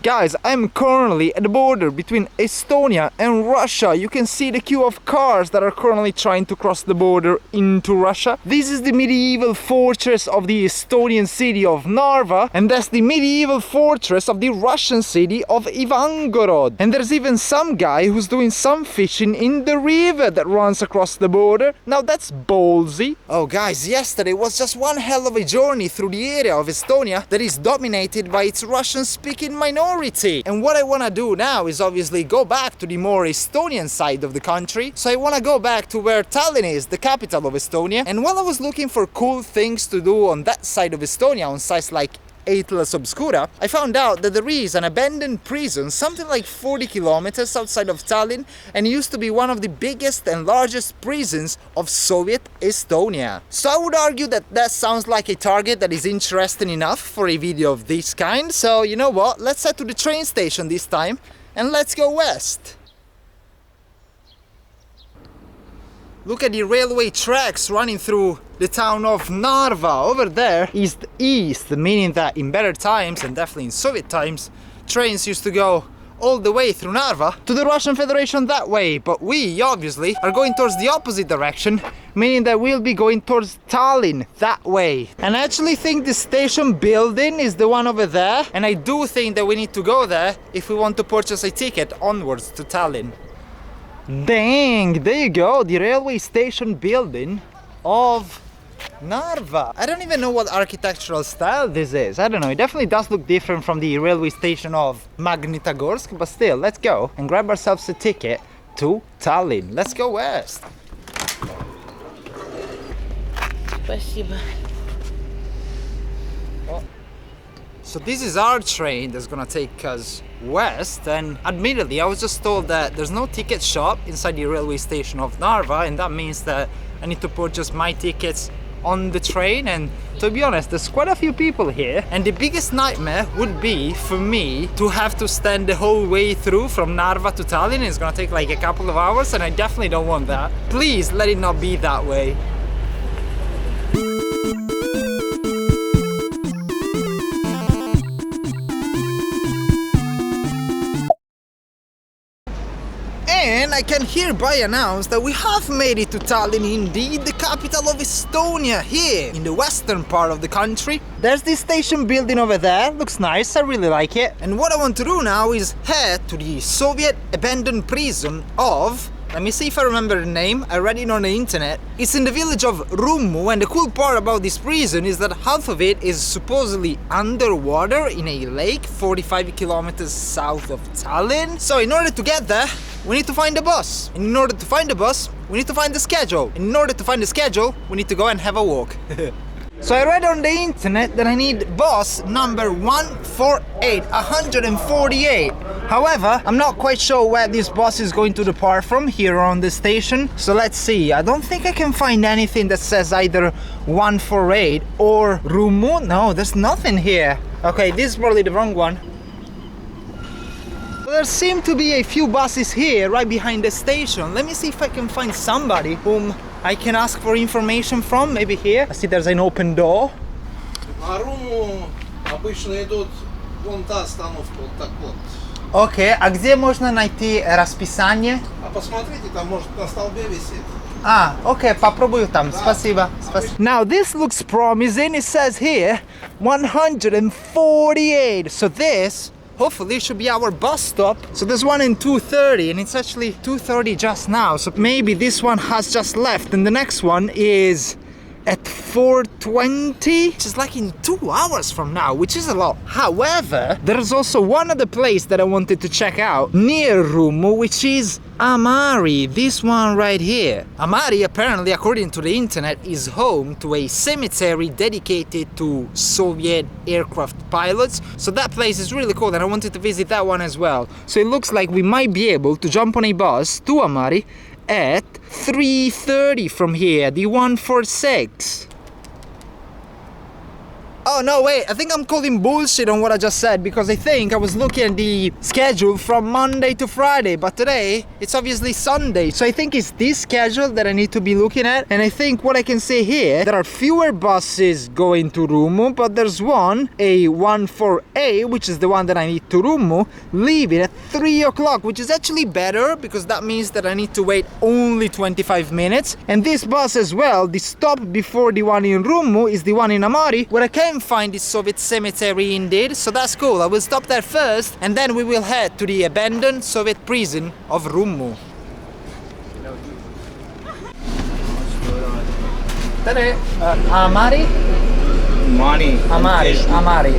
Guys, I'm currently at the border between Estonia and Russia. You can see the queue of cars that are currently trying to cross the border into Russia. This is the medieval fortress of the Estonian city of Narva, and that's the medieval fortress of the Russian city of Ivangorod. And there's even some guy who's doing some fishing in the river that runs across the border. Now that's ballsy. Oh guys, yesterday was just one hell of a journey through the area of Estonia that is dominated by its Russian-speaking minority. And what I want to do now is obviously go back to the more Estonian side of the country. So I want to go back to where Tallinn is, the capital of Estonia. And while I was looking for cool things to do on that side of Estonia, on sites like Atlas Obscura, I found out that there is an abandoned prison something like 40 kilometers outside of Tallinn, and it used to be one of the biggest and largest prisons of Soviet Estonia. So I would argue that that sounds like a target that is interesting enough for a video of this kind. So you know what, let's head to the train station this time and let's go west. Look at the railway tracks running through the town of Narva. Over there is the east, meaning that in better times, and definitely in Soviet times, trains used to go all the way through Narva to the Russian Federation that way. But we obviously are going towards the opposite direction, meaning that we'll be going towards Tallinn that way. And I actually think the station building is the one over there, and I do think that we need to go there if we want to purchase a ticket onwards to Tallinn. Dang, there you go, the railway station building of Narva. I don't even know what architectural style this is. I don't know, it definitely does look different from the railway station of Magnitogorsk, but still, let's go and grab ourselves a ticket to Tallinn. Let's go west. Спасибо. So this is our train that's gonna take us west, and admittedly I was just told that there's no ticket shop inside the railway station of Narva, and that means that I need to purchase my tickets on the train. And to be honest, there's quite a few people here, and the biggest nightmare would be for me to have to stand the whole way through from Narva to Tallinn. It's gonna take like a couple of hours, and I definitely don't want that. Please let it not be that way. And I can hereby announce that we have made it to Tallinn indeed, the capital of Estonia, here in the western part of the country. There's this station building over there, looks nice, I really like it. And what I want to do now is head to the Soviet abandoned prison of... let me see if I remember the name, I read it on the internet. It's in the village of Rummu, and the cool part about this prison is that half of it is supposedly underwater in a lake 45 kilometers south of Tallinn. So in order to get there, we need to find a bus. And in order to find a bus, we need to find the schedule. And in order to find the schedule, we need to go and have a walk. So I read on the internet that I need bus number 148. However, I'm not quite sure where this bus is going to depart from here on the station. So let's see. I don't think I can find anything that says either 148 or Rummu. No, there's nothing here. Okay, this is probably the wrong one. There seem to be a few buses here right behind the station. Let me see if I can find somebody whom I can ask for information from. Maybe here. I see there's an open door. На Руму обычно идут вон та остановка, вот так вот. Окей, а где можно найти расписание? А посмотрите, там может на столбе висит. Okay, попробую там. Спасибо. Now this looks promising. It says here 148. So this hopefully should be our bus stop. So there's one in 2:30, and it's actually 2:30 just now. So maybe this one has just left, and the next one is at 4:20, which is like in 2 hours from now, which is a lot. However, there's also one other place that I wanted to check out near Rummu, which is Amari, this one right here. Amari, apparently, according to the internet, is home to a cemetery dedicated to Soviet aircraft pilots. So that place is really cool, and I wanted to visit that one as well. So it looks like we might be able to jump on a bus to Amari at 3:30 from here, the 146. Oh no, wait, I think I'm calling bullshit on what I just said, because I think I was looking at the schedule from Monday to Friday, but today it's obviously Sunday. So I think it's this schedule that I need to be looking at. And I think what I can say here, there are fewer buses going to Rummu, but there's one, A14A, which is the one that I need to Rummu, leaving at 3 o'clock, which is actually better because that means that I need to wait only 25 minutes. And this bus as well, the stop before the one in Rummu is the one in Amari, where I can find the Soviet cemetery indeed, so that's cool. I will stop there first and then we will head to the abandoned Soviet prison of Rummu. Amari? Money. Amari. Emari.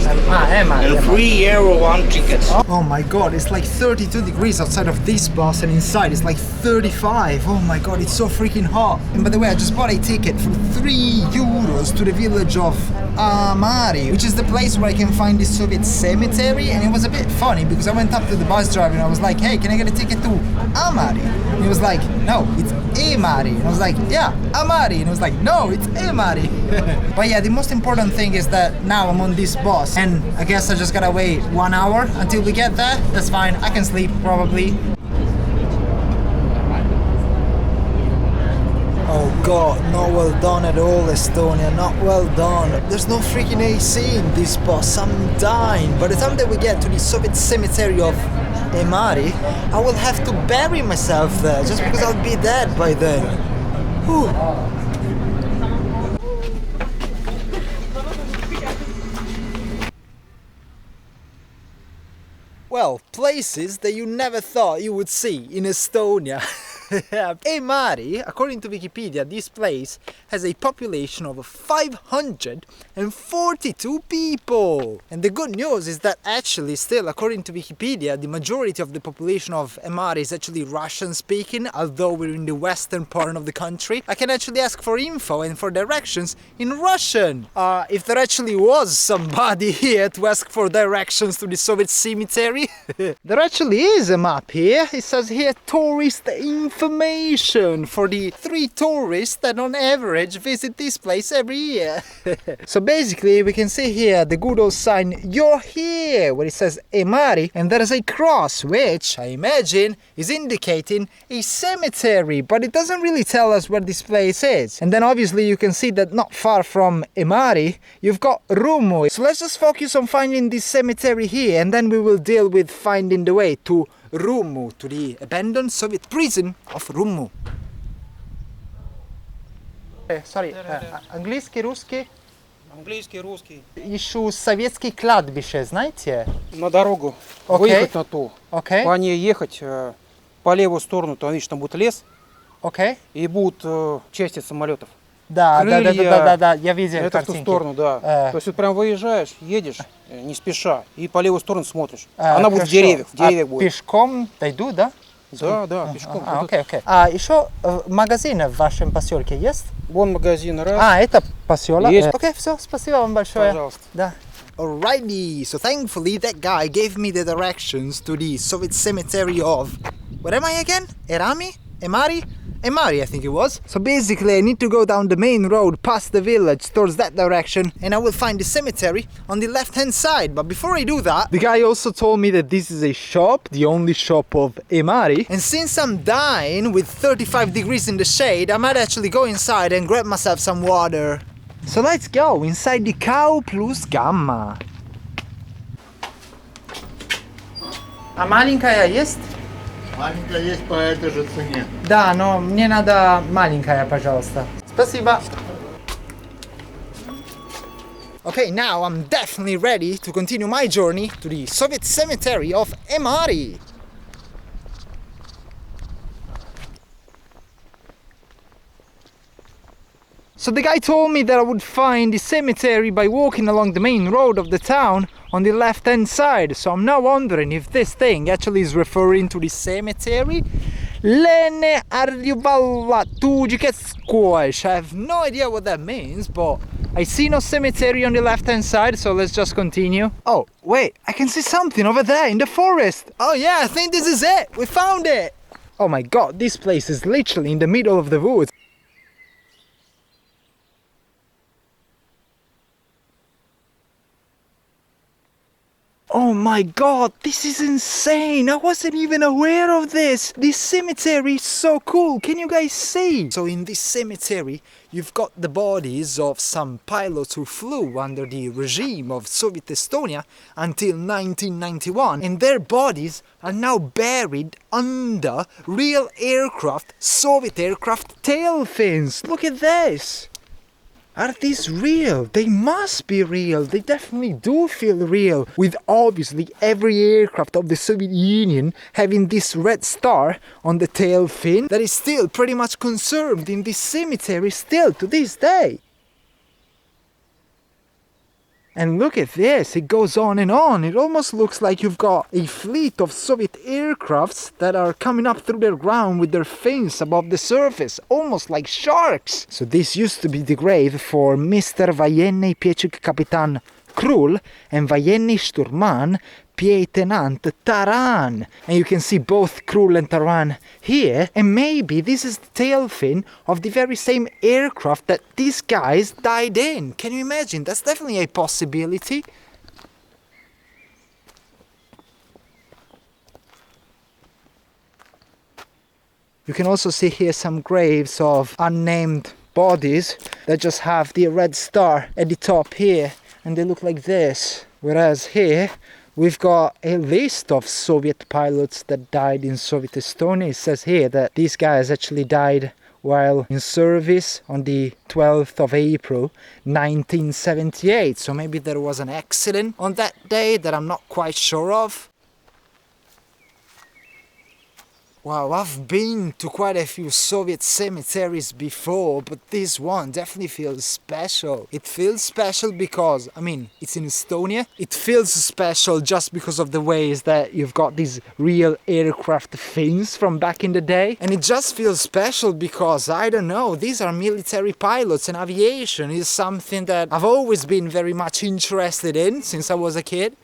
And €3 one ticket. Oh my god, it's like 32 degrees outside of this bus and inside it's like 35. Oh my god, it's so freaking hot. And by the way, I just bought a ticket for €3 to the village of Amari, which is the place where I can find the Soviet cemetery. And it was a bit funny because I went up to the bus driver and I was like, hey, can I get a ticket to Amari? And he was like, no, it's Amari. And I was like, yeah, Amari. And he was like, no, it's Amari. But yeah, the most important thing is that now I'm on this bus and I guess I just gotta wait 1 hour until we get there. That's fine, I can sleep probably. Oh god, not well done at all, Estonia, not well done. There's no freaking AC in this bus, I'm dying. By the time that we get to the Soviet cemetery of Emari, I will have to bury myself there just because I'll be dead by then. Whew. Well, places that you never thought you would see in Estonia. Emari, according to Wikipedia, this place has a population of 542 people. And the good news is that actually still, according to Wikipedia, the majority of the population of Emari is actually Russian speaking, although we're in the western part of the country. I can actually ask for info and for directions in Russian. If there actually was somebody here to ask for directions to the Soviet cemetery. There actually is a map here. It says here tourist information for the 3 tourists that on average visit this place every year. So basically we can see here the good old sign "You're here" where it says Emari, and there is a cross which I imagine is indicating a cemetery, but it doesn't really tell us where this place is. And then obviously you can see that not far from Emari you've got Rummu. So let's just focus on finding this cemetery here and then we will deal with finding the way to Rummu, to the abandoned Soviet prison of Rummu. Sorry, английский, русский? Английский, русский. Ищу советский кладбище, знаете? На дорогу. Окей. Выехать на ту. Окей. По ней ехать по левую сторону, там видишь, там будет лес. Окей. И будут части самолетов. Да, Крылья. да, я видел Это картинки. в ту сторону, да. То есть вот прям выезжаешь, едешь не спеша и по левую сторону смотришь. Она будет в Хорошо. деревьях будет. Пешком дойду, да? Да, пешком. Вот Окей. А еще магазин в вашем поселке есть? Вон магазин, раз. Это поселок? Есть. Окей, все, спасибо вам большое. Пожалуйста. Да. Alrighty, so thankfully that guy gave me the directions to the Soviet cemetery of... Where am I again? Emari, I think it was. So basically I need to go down the main road past the village towards that direction and I will find the cemetery on the left hand side. But before I do that, the guy also told me that this is a shop, the only shop of Emari. And since I'm dying with 35 degrees in the shade, I might actually go inside and grab myself some water. So let's go inside the Cow Plus Gamma. А маленькая есть? Маленькая есть по этой же цене. Да, но мне надо маленькая, пожалуйста. Спасибо. Okay, now I'm definitely ready to continue my journey to the Soviet cemetery of Emari. So the guy told me that I would find the cemetery by walking along the main road of the town on the left hand side. So I'm now wondering if this thing actually is referring to the cemetery. Lene Arjuvalla Tujiketskoish. I have no idea what that means, but I see no cemetery on the left hand side, so let's just continue. Oh, wait, I can see something over there in the forest. Oh yeah, I think this is it. We found it. Oh my god, this place is literally in the middle of the woods. Oh my god, this is insane! I wasn't even aware of this! This cemetery is so cool, can you guys see? So in this cemetery, you've got the bodies of some pilots who flew under the regime of Soviet Estonia until 1991, and their bodies are now buried under real aircraft, Soviet aircraft tail fins. Look at this! Are these real? They must be real. They definitely do feel real. With obviously every aircraft of the Soviet Union having this red star on the tail fin that is still pretty much conserved in this cemetery still to this day. And look at this, it goes on and on. It almost looks like you've got a fleet of Soviet aircrafts that are coming up through the ground with their fins above the surface, almost like sharks. So this used to be the grave for Mr. Военный Piechik Kapitan Krul and Военный Штурман Lieutenant Taran. And you can see both Krul and Taran here, and maybe this is the tail fin of the very same aircraft that these guys died in. Can you imagine? That's definitely a possibility. You can also see here some graves of unnamed bodies that just have the red star at the top here, and they look like this. Whereas here we've got a list of Soviet pilots that died in Soviet Estonia. It says here that these guys actually died while in service on the 12th of April 1978. So maybe there was an accident on that day that I'm not quite sure of. Wow, I've been to quite a few Soviet cemeteries before, but this one definitely feels special. It feels special because, I mean, it's in Estonia. It feels special just because of the ways that you've got these real aircraft fins from back in the day. And it just feels special because, I don't know, these are military pilots, and aviation is something that I've always been very much interested in since I was a kid.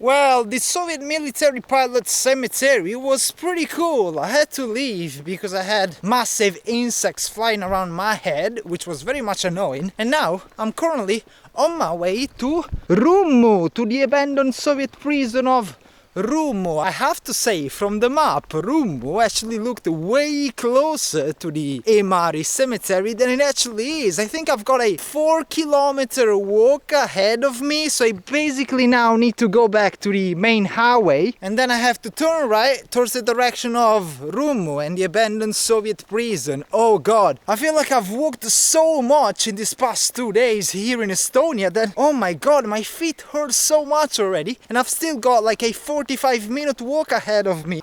Well, the Soviet military pilot cemetery was pretty cool. I had to leave because I had massive insects flying around my head, which was very much annoying. And now I'm currently on my way to Rummu, to the abandoned Soviet prison of Rummu. I have to say, from the map, Rummu actually looked way closer to the Emari cemetery than it actually is. I think I've got a 4-kilometer walk ahead of me, so I basically now need to go back to the main highway, and then I have to turn right towards the direction of Rummu and the abandoned Soviet prison. Oh god, I feel like I've walked so much in these past 2 days here in Estonia that, oh my god, my feet hurt so much already, and I've still got like a 45-minute walk ahead of me.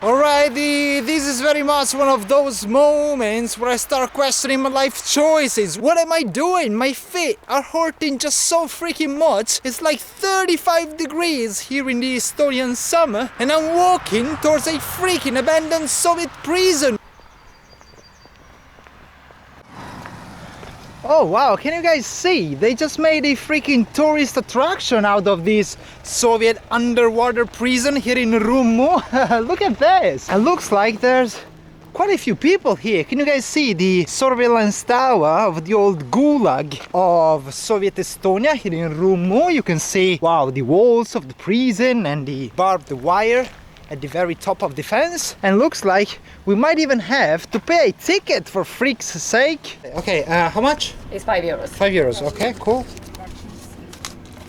Alrighty, this is very much one of those moments where I start questioning my life choices. What am I doing? My feet are hurting just so freaking much. It's like 35 degrees here in the Estonian summer, and I'm walking towards a freaking abandoned Soviet prison. Oh wow, can you guys see? They just made a freaking tourist attraction out of this Soviet underwater prison here in Rummu. Look at this! It looks like there's quite a few people here. Can you guys see the surveillance tower of the old gulag of Soviet Estonia here in Rummu? You can see, wow, the walls of the prison and the barbed wire at the very top of the fence, and looks like we might even have to pay a ticket for freak's sake. Okay, how much? It's 5 euros. 5 euros, okay, cool.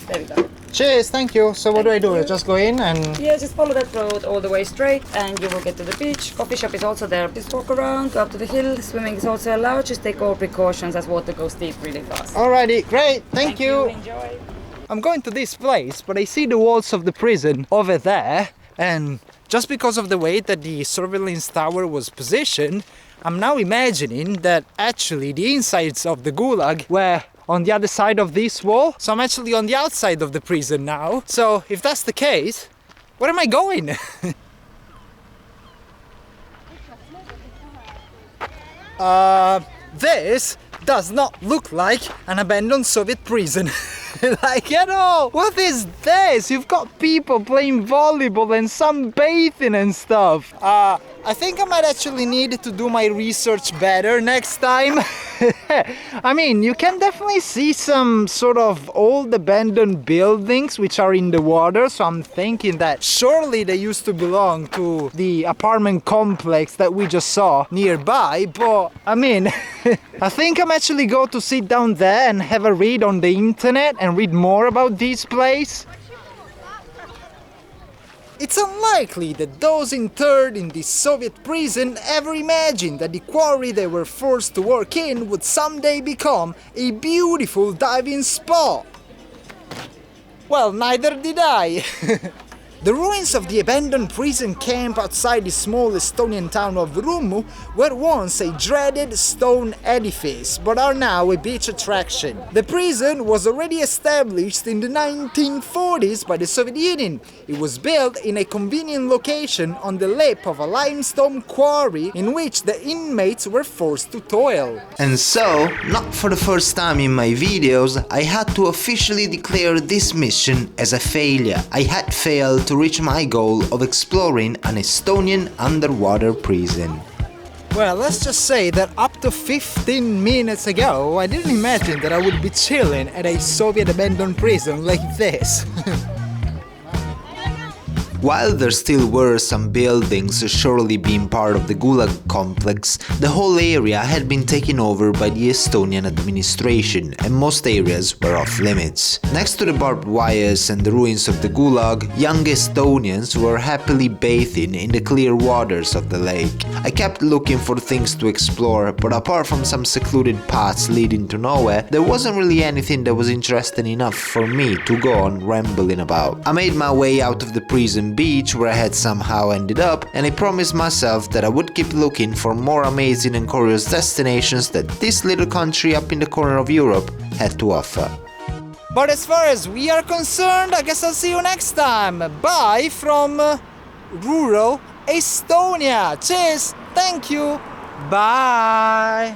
There we go. Cheers, thank you. So what do I do? I just go in and... Yeah, just follow that road all the way straight and you will get to the beach. Coffee shop is also there. Just walk around, go up to the hill. Swimming is also allowed. Just take all precautions as water goes deep really fast. Alrighty, great, thank you. Enjoy. I'm going to this place, but I see the walls of the prison over there, and just because of the way that the surveillance tower was positioned, I'm now imagining that actually the insides of the gulag were on the other side of this wall. So I'm actually on the outside of the prison now. So if that's the case, where am I going? This does not look like an abandoned Soviet prison. Like at all. What is this? You've got people playing volleyball and some bathing and stuff. I think I might actually need to do my research better next time. I mean, you can definitely see some sort of old abandoned buildings which are in the water, so I'm thinking that surely they used to belong to the apartment complex that we just saw nearby, but I mean, I think I'm actually going to sit down there and have a read on the internet and read more about this place. It's unlikely that those interred in this Soviet prison ever imagined that the quarry they were forced to work in would someday become a beautiful diving spot. Well, neither did I. The ruins of the abandoned prison camp outside the small Estonian town of Rummu were once a dreaded stone edifice, but are now a beach attraction. The prison was already established in the 1940s by the Soviet Union. It was built in a convenient location on the lip of a limestone quarry in which the inmates were forced to toil. And so, not for the first time in my videos, I had to officially declare this mission as a failure. I had failed to reach my goal of exploring an Estonian underwater prison. Well, let's just say that up to 15 minutes ago, I didn't imagine that I would be chilling at a Soviet abandoned prison like this. While there still were some buildings surely being part of the Gulag complex, the whole area had been taken over by the Estonian administration and most areas were off limits. Next to the barbed wires and the ruins of the Gulag, young Estonians were happily bathing in the clear waters of the lake. I kept looking for things to explore, but apart from some secluded paths leading to nowhere, there wasn't really anything that was interesting enough for me to go on rambling about. I made my way out of the prison beach where I had somehow ended up, and I promised myself that I would keep looking for more amazing and curious destinations that this little country up in the corner of Europe had to offer. But as far as we are concerned, I guess I'll see you next time. Bye from rural Estonia. Cheers, thank you, bye.